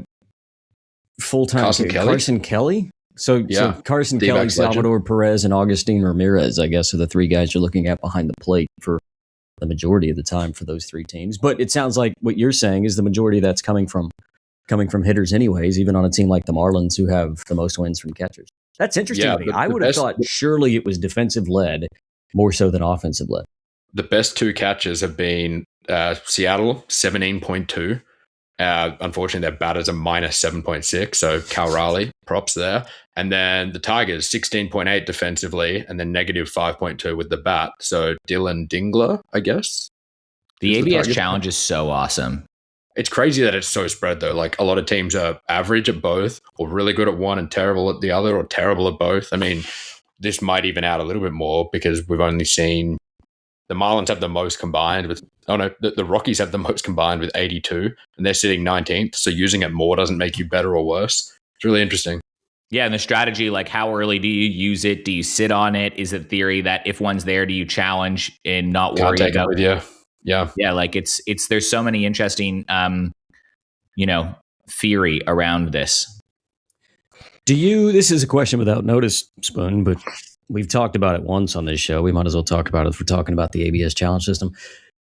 full-time? Carson Kelly? So Carson Kelly, Salvador Perez, and Augustine Ramirez, I guess, are the 3 guys you're looking at behind the plate for the majority of the time for those 3 teams. But it sounds like what you're saying is the majority of that's coming from hitters anyways, even on a team like the Marlins who have the most wins from catchers. That's interesting to me. I would have thought surely it was defensive-led more so than offensive-led.
The best 2 catchers have been Seattle, 17.2. Unfortunately, their batters are minus 7.6, so Cal Raleigh, props there. And then the Tigers, 16.8 defensively, and then negative 5.2 with the bat. So Dylan Dingler, I guess.
The ABS challenge is so awesome.
It's crazy that it's so spread, though. Like, a lot of teams are average at both, or really good at one and terrible at the other, or terrible at both. I mean, this might even out a little bit more because we've only seen the Marlins have the most combined with... Oh, no, the Rockies have the most combined with 82, and they're sitting 19th. So using it more doesn't make you better or worse. It's really interesting.
Yeah, and the strategy, like how early do you use it? Do you sit on it? Is it theory that if one's there, do you challenge and not worry
Can't take
about
it with you? Yeah,
like it's there's so many interesting theory around this.
This is a question without notice, Spoon, but we've talked about it once on this show. We might as well talk about it if we're talking about the ABS challenge system.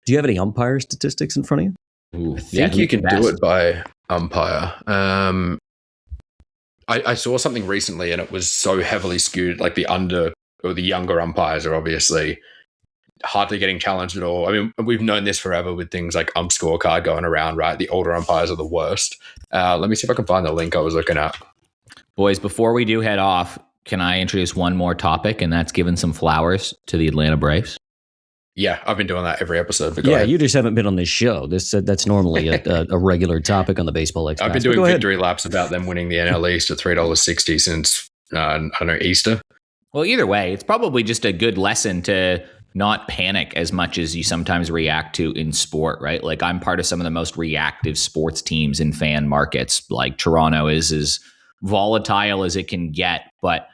Do you have any umpire statistics in front of you?
Ooh, I think you can do it by umpire. I saw something recently and it was so heavily skewed, like the younger umpires are obviously hardly getting challenged at all. I mean, we've known this forever with things like scorecard going around, right? The older umpires are the worst. Let me see if I can find the link I was looking at.
Boys, before we do head off, can I introduce one more topic, and that's giving some flowers to the Atlanta Braves?
Yeah, I've been doing that every episode. But
you just haven't been on this show. That's normally a regular topic on the Baseball Express.
I've been doing victory laps about them winning the NL East at $3.60 since, I don't know, Easter.
Well, either way, it's probably just a good lesson to not panic as much as you sometimes react to in sport, right? Like I'm part of some of the most reactive sports teams in fan markets. Like Toronto is as volatile as it can get, but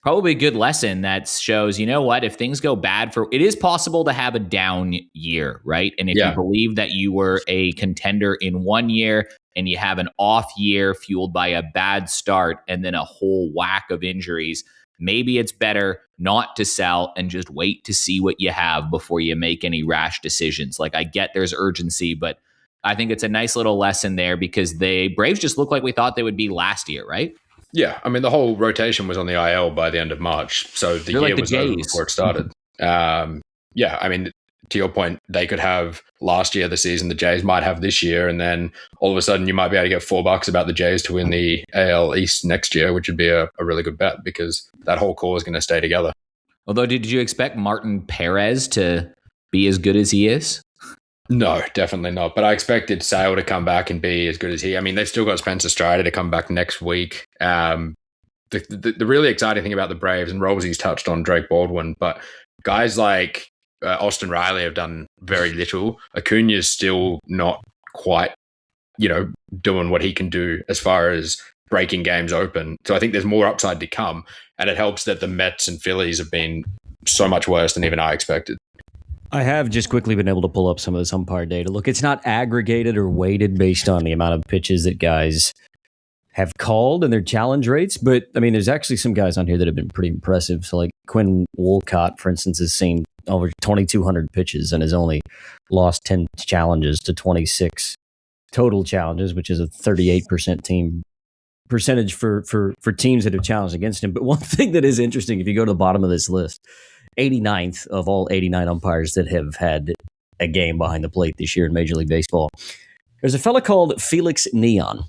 probably a good lesson that shows, you know what, if things go bad it is possible to have a down year, right? And if you believe that you were a contender in 1 year and you have an off year fueled by a bad start and then a whole whack of injuries, maybe it's better not to sell and just wait to see what you have before you make any rash decisions. Like I get there's urgency, but I think it's a nice little lesson there because the Braves just look like we thought they would be last year, right?
Yeah, I mean, the whole rotation was on the IL by the end of March, so the year was over before it started. Yeah, I mean, to your point, they could have last year the season the Jays might have this year, and then all of a sudden you might be able to get $4 about the Jays to win the AL East next year, which would be a really good bet because that whole core is going to stay together.
Although, did you expect Martin Perez to be as good as he is?
No, definitely not. But I expected Sale to come back and be as good as he. I mean, they've still got Spencer Strider to come back next week. The really exciting thing about the Braves, and Rollsy's touched on Drake Baldwin, but guys like Austin Riley have done very little. Acuna's still not quite, doing what he can do as far as breaking games open. So I think there's more upside to come. And it helps that the Mets and Phillies have been so much worse than even I expected.
I have just quickly been able to pull up some of this umpire data. Look, it's not aggregated or weighted based on the amount of pitches that guys have called and their challenge rates. But, I mean, there's actually some guys on here that have been pretty impressive. So, like Quinn Wolcott, for instance, has seen over 2,200 pitches and has only lost 10 challenges to 26 total challenges, which is a 38% team percentage for teams that have challenged against him. But one thing that is interesting, if you go to the bottom of this list, 89th of all 89 umpires that have had a game behind the plate this year in Major League Baseball. There's a fella called Felix Neon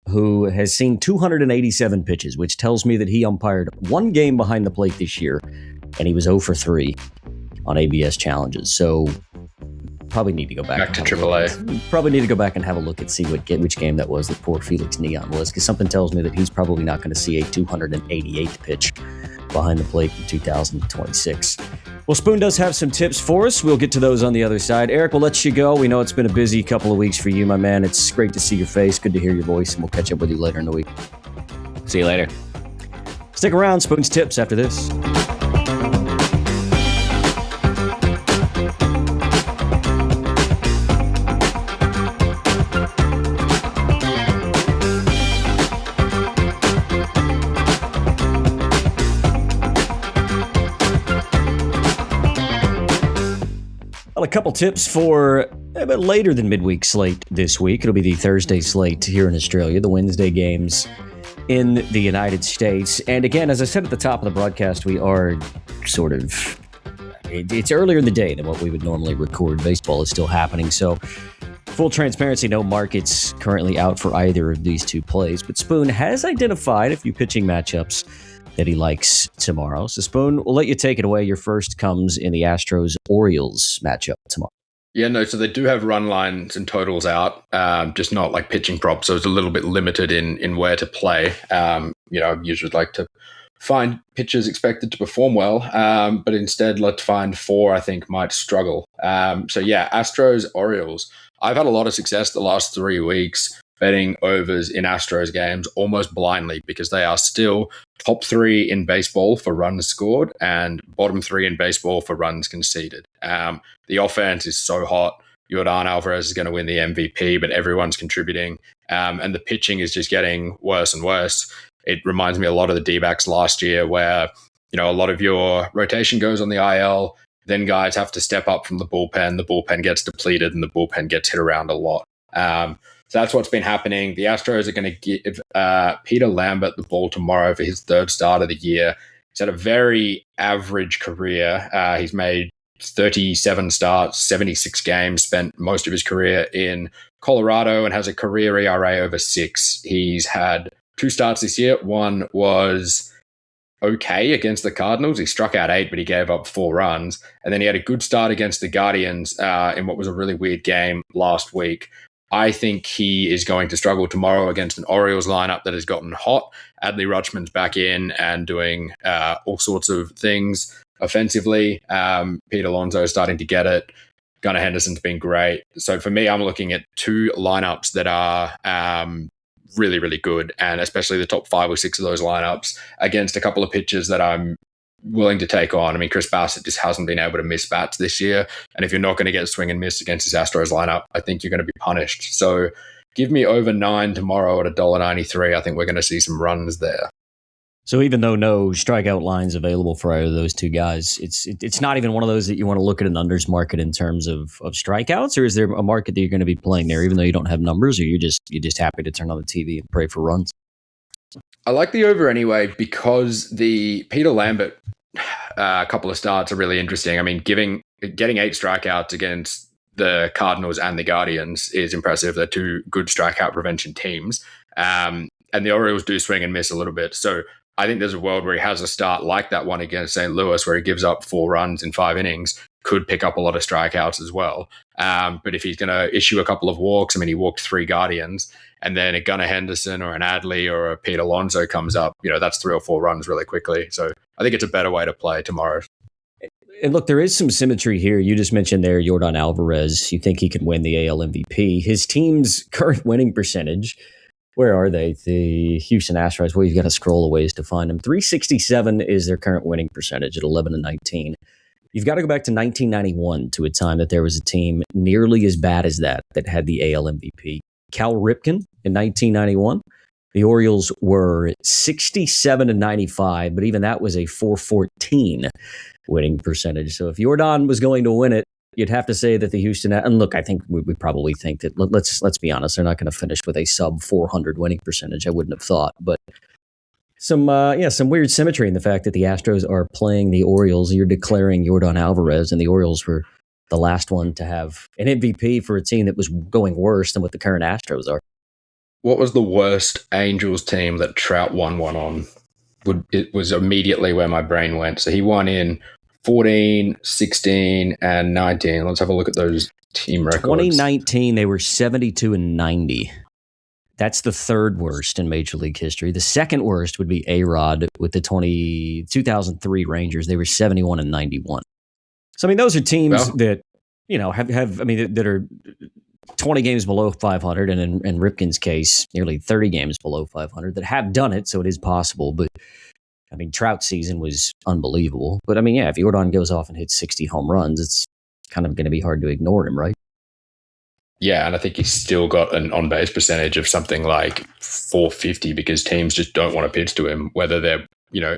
who has seen 287 pitches, which tells me that he umpired one game behind the plate this year, and he was 0 for 3 on ABS challenges. So probably need to go back
to AAA.
Probably need to go back and have a look and see which game that was that poor Felix Neon was, because something tells me that he's probably not going to see a 288th pitch behind the plate in 2026. Well, Spoon does have some tips for us. We'll get to those on the other side. Eric, we'll let you go. We know it's been a busy couple of weeks for you, my man. It's great to see your face. Good to hear your voice, and we'll catch up with you later in the week.
See you later.
Stick around. Spoon's tips after this. Well, a couple tips for a bit later than midweek slate this week. It'll be the Thursday slate here in Australia, the Wednesday games in the United States. And again, as I said at the top of the broadcast, we are it's earlier in the day than what we would normally record. Baseball is still happening. So full transparency, no markets currently out for either of these two plays. But Spoon has identified a few pitching matchups that he likes tomorrow. So Spoon, we'll let you take it away. Your first comes in the Astros-Orioles matchup tomorrow.
Yeah, no, so they do have run lines and totals out, just not like pitching props, so it's a little bit limited in where to play. I usually like to find pitchers expected to perform well, but instead let's find 4 I think might struggle. Astros-Orioles. I've had a lot of success the last 3 weeks betting overs in Astros games almost blindly because they are still top 3 in baseball for runs scored and bottom 3 in baseball for runs conceded. The offense is so hot. Yordan Alvarez is going to win the MVP, but everyone's contributing. And the pitching is just getting worse and worse. It reminds me a lot of the D-backs last year where, a lot of your rotation goes on the IL. Then guys have to step up from the bullpen. The bullpen gets depleted and the bullpen gets hit around a lot. So that's what's been happening. The Astros are going to give Peter Lambert the ball tomorrow for his 3rd start of the year. He's had a very average career. He's made 37 starts, 76 games, spent most of his career in Colorado and has a career ERA over 6. He's had 2 starts this year. One was okay against the Cardinals. He struck out 8, but he gave up 4 runs. And then he had a good start against the Guardians in what was a really weird game last week. I think he is going to struggle tomorrow against an Orioles lineup that has gotten hot. Adley Rutschman's back in and doing all sorts of things. offensively. Pete Alonso is starting to get it. Gunnar Henderson's been great. So for me, I'm looking at two lineups that are really, really good, and especially the top 5 or 6 of those lineups against a couple of pitchers that I'm willing to take on. I mean, Chris Bassett just hasn't been able to miss bats this year, and if you're not going to get swing and miss against his Astros lineup, I think you're going to be punished. So give me over 9 tomorrow at $1.93. I think we're going to see some runs there.
So even though no strikeout lines available for either of those two guys, it's not even one of those that you want to look at an unders market in terms of strikeouts, or is there a market that you're going to be playing there even though you don't have numbers, or you're just happy to turn on the TV and pray for runs?
I like the over anyway because the Peter Lambert couple of starts are really interesting. I mean, getting 8 strikeouts against the Cardinals and the Guardians is impressive. They're two good strikeout prevention teams. And the Orioles do swing and miss a little bit. So I think there's a world where he has a start like that one against St. Louis where he gives up 4 runs in 5 innings, could pick up a lot of strikeouts as well. But if he's going to issue a couple of walks, I mean, he walked 3 Guardians, and then a Gunnar Henderson or an Adley or a Pete Alonso comes up, that's 3 or 4 runs really quickly. So I think it's a better way to play tomorrow.
And look, there is some symmetry here. You just mentioned there Yordan Alvarez. You think he could win the AL MVP. His team's current winning percentage, where are they? The Houston Astros. Well, you've got to scroll a ways to find them. 367 is their current winning percentage at 11-19. You've got to go back to 1991 to a time that there was a team nearly as bad as that had the AL MVP. Cal Ripken in 1991. The Orioles were 67-95, but even that was a 414 winning percentage. So if Yordan was going to win it, you'd have to say that the Houston, and look, I think we probably think that, let's be honest, they're not going to finish with a sub 400 winning percentage. I wouldn't have thought, but some weird symmetry in the fact that the Astros are playing the Orioles. You're declaring Yordan Alvarez, and the Orioles were the last one to have an MVP for a team that was going worse than what the current Astros are.
What was the worst Angels team that Trout won one on? It was immediately where my brain went. So he won in 14, 16, and 19. Let's have a look at those team records.
2019, they were 72-90. That's the third worst in Major League history. The second worst would be A-Rod with the 2003 Rangers. They were 71-91. So, I mean, those are teams that, that are 20 games below 500, and in Ripken's case, nearly 30 games below 500 that have done it, so it is possible. But, I mean, Trout's season was unbelievable. But, I mean, yeah, if Yordan goes off and hits 60 home runs, it's kind of going to be hard to ignore him, right?
Yeah, and I think he's still got an on-base percentage of something like 450 because teams just don't want to pitch to him, whether they're,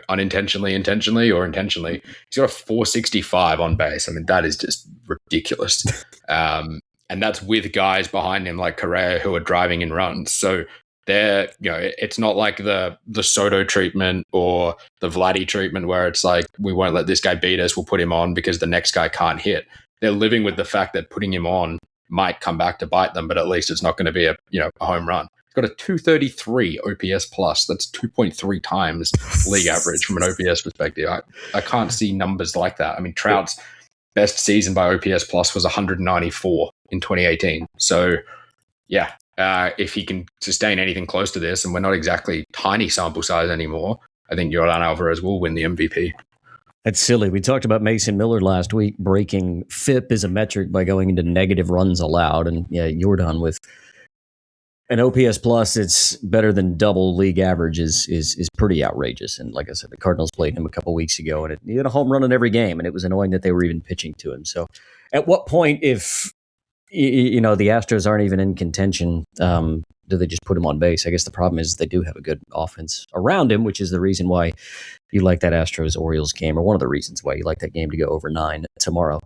unintentionally, intentionally, or intentionally. He's got a 465 on base. I mean, that is just ridiculous. And that's with guys behind him like Correa who are driving in runs. So they're, it's not like the Soto treatment or the Vladdy treatment where it's like, we won't let this guy beat us, we'll put him on because the next guy can't hit. They're living with the fact that putting him on might come back to bite them, but at least it's not going to be a home run. He's got a 233 OPS plus. That's 2.3 times league average from an OPS perspective. I can't see numbers like that. I mean, Trout's best season by OPS plus was 194 in 2018. So, yeah, if he can sustain anything close to this, and we're not exactly tiny sample size anymore, I think Yordan Alvarez will win the MVP.
That's silly. We talked about Mason Miller last week breaking FIP as a metric by going into negative runs allowed. And yeah, Yordan with an OPS plus, it's better than double league average is pretty outrageous. And like I said, the Cardinals played him a couple weeks ago, and he had a home run in every game, and it was annoying that they were even pitching to him. So at what point, if the Astros aren't even in contention, do they just put him on base? I guess the problem is they do have a good offense around him, which is the reason why you like that Astros-Orioles game, or one of the reasons why you like that game to go over 9 tomorrow.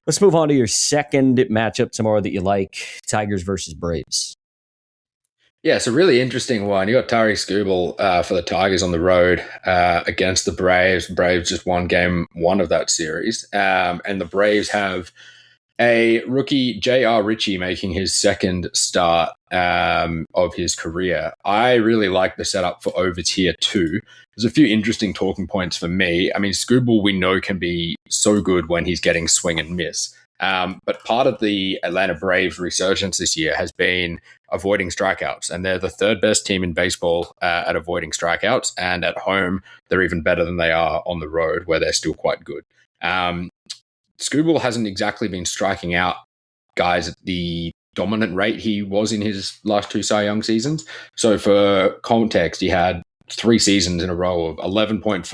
Let's move on to your second matchup tomorrow that you like, Tigers versus Braves.
Yeah, it's a really interesting one. You got Tari Skubal for the Tigers on the road against the Braves. Braves just won game 1 of that series. And the Braves have a rookie, J.R. Ritchie, making his second start of his career. I really like the setup for overs here too. There's a few interesting talking points for me. I mean, Skubal we know can be so good when he's getting swing and miss. But part of the Atlanta Braves resurgence this year has been avoiding strikeouts, and they're the 3rd best team in baseball at avoiding strikeouts. And at home, they're even better than they are on the road, where they're still quite good. Skubal hasn't exactly been striking out guys at the dominant rate he was in his last 2 Cy Young seasons. So for context, he had 3 seasons in a row of 11.4,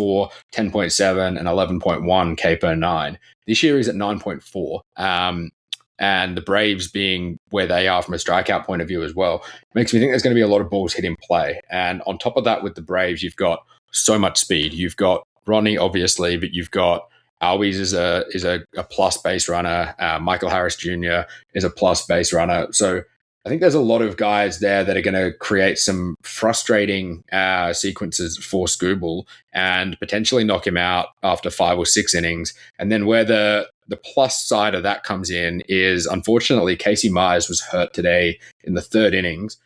10.7, and 11.1 K per 9. This year he's at 9.4. And the Braves being where they are from a strikeout point of view as well, makes me think there's going to be a lot of balls hit in play. And on top of that, with the Braves, you've got so much speed. You've got Ronnie, obviously, but you've got Albies is a plus base runner. Michael Harris Jr. is a plus base runner. So I think there's a lot of guys there that are going to create some frustrating sequences for Skubal and potentially knock him out after 5 or 6 innings. And then where the plus side of that comes in is, unfortunately, Casey Myers was hurt today in the 3rd innings.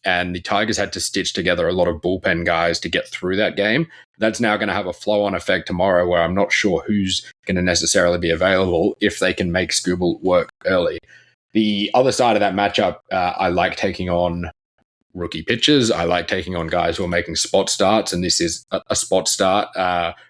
And the Tigers had to stitch together a lot of bullpen guys to get through that game. That's now going to have a flow-on effect tomorrow where I'm not sure who's going to necessarily be available if they can make Skubal work early. The other side of that matchup, I like taking on rookie pitchers. I like taking on guys who are making spot starts, and this is a spot start.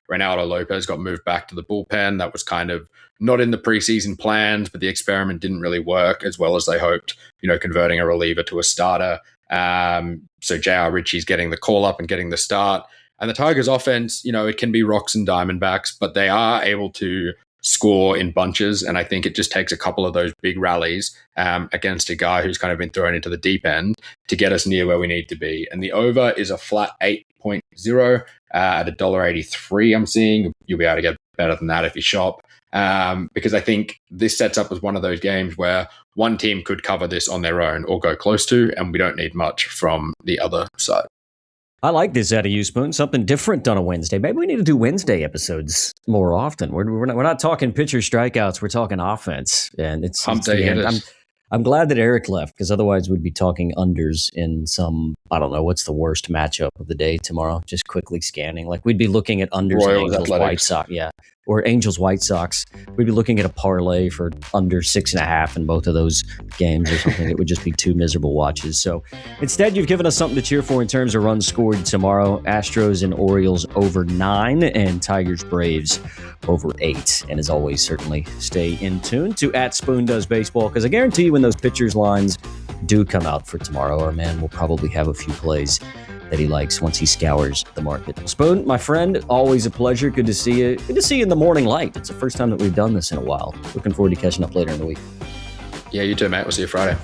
Reynaldo Lopez got moved back to the bullpen. That was kind of not in the preseason plans, but the experiment didn't really work as well as they hoped, converting a reliever to a starter. So J.R. Ritchie's getting the call up and getting the start. And the Tigers offense, it can be rocks and diamondbacks, but they are able to score in bunches. And I think it just takes a couple of those big rallies against a guy who's kind of been thrown into the deep end to get us near where we need to be. And the over is a flat 8.0 at $1.83 I'm seeing. You'll be able to get better than that if you shop. Because I think this sets up as one of those games where one team could cover this on their own or go close to, and we don't need much from the other side.
I like this out of you, Spoon. Something different on a Wednesday. Maybe we need to do Wednesday episodes more often. We're not talking pitcher strikeouts. We're talking offense, and it's
Hump day hitters.
I'm glad that Eric left, because otherwise we'd be talking unders in some, I don't know, what's the worst matchup of the day tomorrow? Just quickly scanning. Like, we'd be looking at unders and Angels White Sox. Yeah. Or Angels White Sox. We'd be looking at a parlay for under 6.5 in both of those games or something. It would just be 2 miserable watches. So instead, you've given us something to cheer for in terms of runs scored tomorrow. Astros and Orioles over 9 and Tigers Braves over 8. And as always, certainly stay in tune to @SpoonDoesBaseball, because I guarantee you when those pitchers lines do come out for tomorrow, our man will probably have a few plays that he likes once he scours the market. Spoon, my friend, always a pleasure. Good to see you. Good to see you in the morning light. It's the first time that we've done this in a while. Looking forward to catching up later in the week.
Yeah, you too, mate. We'll see you Friday.